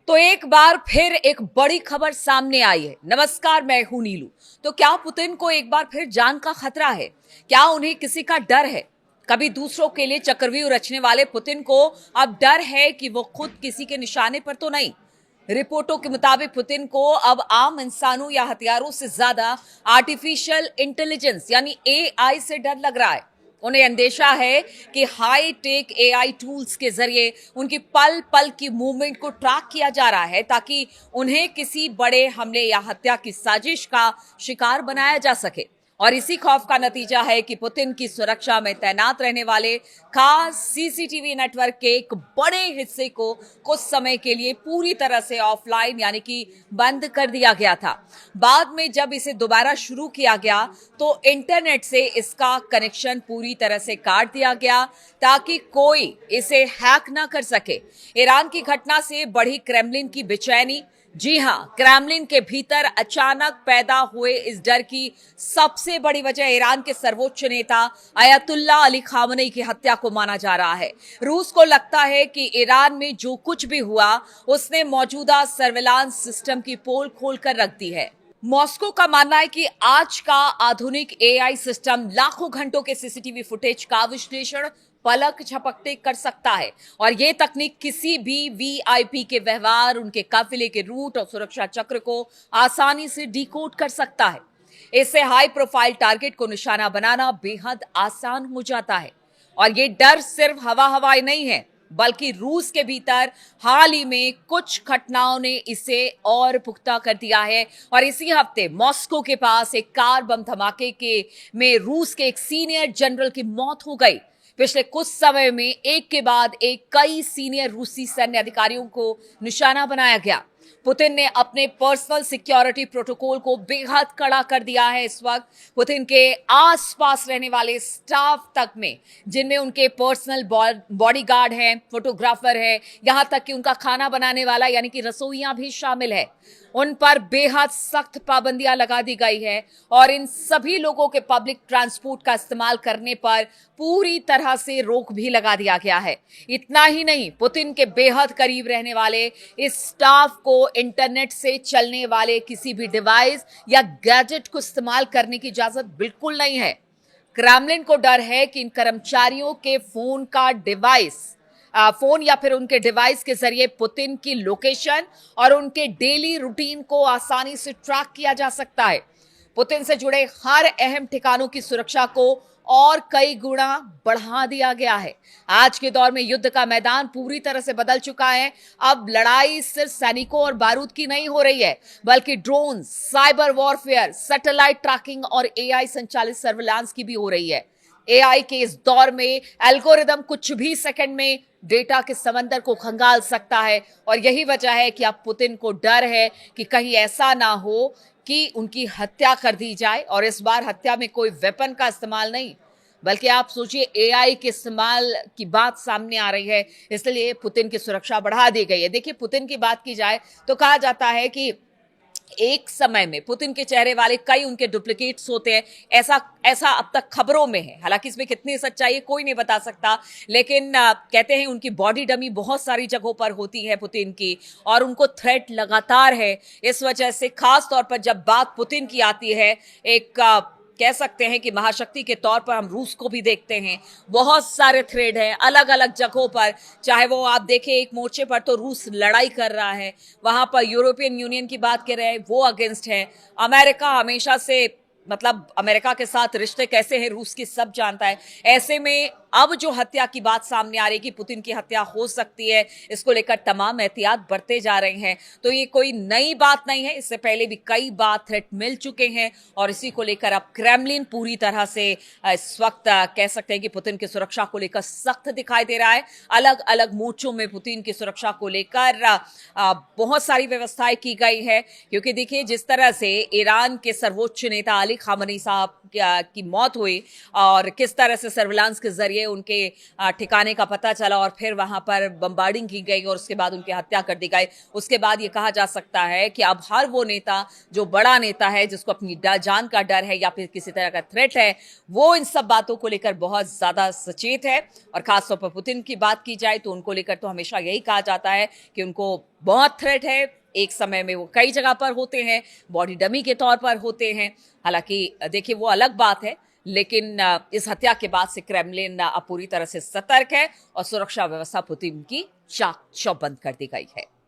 तो एक बार फिर एक बड़ी खबर सामने आई है। नमस्कार, मैं हूं नीलू। तो क्या पुतिन को एक बार फिर जान का खतरा है? क्या उन्हें किसी का डर है? कभी दूसरों के लिए चक्रव्यूह रचने वाले पुतिन को अब डर है कि वो खुद किसी के निशाने पर तो नहीं। रिपोर्टों के मुताबिक पुतिन को अब आम इंसानों या हथियारों से ज्यादा आर्टिफिशियल इंटेलिजेंस यानी एआई से डर लग रहा है। उन्हें अंदेशा है कि हाई टेक एआई टूल्स के जरिए उनकी पल पल की मूवमेंट को ट्रैक किया जा रहा है ताकि उन्हें किसी बड़े हमले या हत्या की साजिश का शिकार बनाया जा सके। और इसी खौफ का नतीजा है कि पुतिन की सुरक्षा में तैनात रहने वाले खास सीसीटीवी नेटवर्क के एक बड़े हिस्से को कुछ समय के लिए पूरी तरह से ऑफलाइन यानी कि बंद कर दिया गया था। बाद में जब इसे दोबारा शुरू किया गया तो इंटरनेट से इसका कनेक्शन पूरी तरह से काट दिया गया ताकि कोई इसे हैक ना कर सके। ईरान की घटना से बढ़ी क्रेमलिन की बेचैनी। जी हां, क्रेमलिन के भीतर अचानक पैदा हुए इस डर की सबसे बड़ी वजह ईरान के सर्वोच्च नेता अयतुल्ला अली खामनेई की हत्या को माना जा रहा है। रूस को लगता है कि ईरान में जो कुछ भी हुआ उसने मौजूदा सर्विलांस सिस्टम की पोल खोलकर रख दी है। मॉस्को का मानना है कि आज का आधुनिक एआई सिस्टम लाखों घंटों के सीसीटीवी फुटेज का विश्लेषण पलक झपकते कर सकता है और यह तकनीक किसी भी वीआईपी के व्यवहार, उनके काफिले के रूट और सुरक्षा चक्र को आसानी से डिकोड कर सकता है। इससे हाई प्रोफाइल टारगेट को निशाना बनाना बेहद आसान हो जाता है। और ये डर सिर्फ हवाई नहीं है, बल्कि रूस के भीतर हाल ही में कुछ घटनाओं ने इसे और पुख्ता कर दिया है। और इसी हफ्ते मॉस्को के पास एक कार बम धमाके में रूस के एक सीनियर जनरल की मौत हो गई। पिछले कुछ समय में एक के बाद एक कई सीनियर रूसी सैन्य अधिकारियों को निशाना बनाया गया। पुतिन ने अपने पर्सनल सिक्योरिटी प्रोटोकॉल को बेहद कड़ा कर दिया है। इस वक्त पुतिन के आसपास रहने वाले स्टाफ तक में, जिनमें उनके पर्सनल बॉडीगार्ड हैं, फोटोग्राफर है, यहां तक कि उनका खाना बनाने वाला यानी कि रसोइयां भी शामिल है, उन पर बेहद सख्त पाबंदियां लगा दी गई है। और इन सभी लोगों के पब्लिक ट्रांसपोर्ट का इस्तेमाल करने पर पूरी तरह से रोक भी लगा दिया गया है। इतना ही नहीं, पुतिन के बेहद करीब रहने वाले इस स्टाफ को इंटरनेट से चलने वाले किसी भी डिवाइस या गैजेट को इस्तेमाल करने की इजाजत बिल्कुल नहीं है। क्रेमलिन को डर है कि इन कर्मचारियों के फोन या फिर उनके डिवाइस के जरिए पुतिन की लोकेशन और उनके डेली रूटीन को आसानी से ट्रैक किया जा सकता है। पुतिन से जुड़े हर अहम ठिकानों की सुरक्षा को और कई गुना बढ़ा दिया गया है। आज के दौर में युद्ध का मैदान पूरी तरह से बदल चुका है। अब लड़ाई सिर्फ सैनिकों और बारूद की नहीं हो रही है, बल्कि drone, cyber warfare, satellite trekking और एआई संचालित सर्विलांस की भी हो रही है। एआई के इस दौर में एल्गोरिदम कुछ भी सेकंड में डेटा के समंदर को खंगाल सकता है। और यही वजह है कि अब पुतिन को डर है कि कहीं ऐसा ना हो कि उनकी हत्या कर दी जाए। और इस बार हत्या में कोई वेपन का इस्तेमाल नहीं, बल्कि आप सोचिए एआई के इस्तेमाल की बात सामने आ रही है। इसलिए पुतिन की सुरक्षा बढ़ा दी गई है। देखिए, पुतिन की बात की जाए तो कहा जाता है कि एक समय में पुतिन के चेहरे वाले कई उनके डुप्लीकेट्स होते हैं। ऐसा अब तक खबरों में है। हालांकि इसमें कितनी सच्चाई है कोई नहीं बता सकता, लेकिन कहते हैं उनकी बॉडी डमी बहुत सारी जगहों पर होती है पुतिन की, और उनको थ्रेट लगातार है। इस वजह से खास तौर पर जब बात पुतिन की आती है, एक कह सकते हैं कि महाशक्ति के तौर पर हम रूस को भी देखते हैं। बहुत सारे थ्रेड हैं अलग अलग जगहों पर। चाहे वो आप देखें, एक मोर्चे पर तो रूस लड़ाई कर रहा है, वहां पर यूरोपियन यूनियन की बात कर रहे हैं, वो अगेंस्ट है। अमेरिका हमेशा से, मतलब अमेरिका के साथ रिश्ते कैसे हैं रूस की सब जानता है। ऐसे में अब जो हत्या की बात सामने आ रही है कि पुतिन की हत्या हो सकती है, इसको लेकर तमाम एहतियात बरते जा रहे हैं। तो ये कोई नई बात नहीं है, इससे पहले भी कई बार थ्रेट मिल चुके हैं। और इसी को लेकर अब क्रेमलिन पूरी तरह से इस वक्त कह सकते हैं कि पुतिन की सुरक्षा को लेकर सख्त दिखाई दे रहा है। अलग अलग मोर्चों में पुतिन की सुरक्षा को लेकर बहुत सारी व्यवस्थाएं की गई है। क्योंकि देखिए, जिस तरह से ईरान के सर्वोच्च नेता अली खामनेई साहब की मौत हुई और किस तरह से सर्विलांस के जरिए जरिए उनके ठिकाने का पता चला और फिर वहां पर बम्बार्डिंग की गई और उसके बाद उनकी हत्या कर दी गई। उसके बाद ये कहा जा सकता है कि अब हर वो नेता जो बड़ा नेता है, जिसको अपनी जान का डर है या फिर किसी तरह का थ्रेट है, वो इन सब बातों को लेकर बहुत ज्यादा सचेत है। और खासतौर पर पुतिन की बात की जाए तो उनको लेकर तो हमेशा यही कहा जाता है कि उनको बहुत थ्रेट है। एक समय में वो कई जगह पर होते हैं, बॉडी डमी के तौर पर होते हैं। हालांकि देखिए वो अलग बात है, लेकिन इस हत्या के बाद से क्रेमलिन अब पूरी तरह से सतर्क है और सुरक्षा व्यवस्था पुतिन की चाक चौबंद कर दी गई है।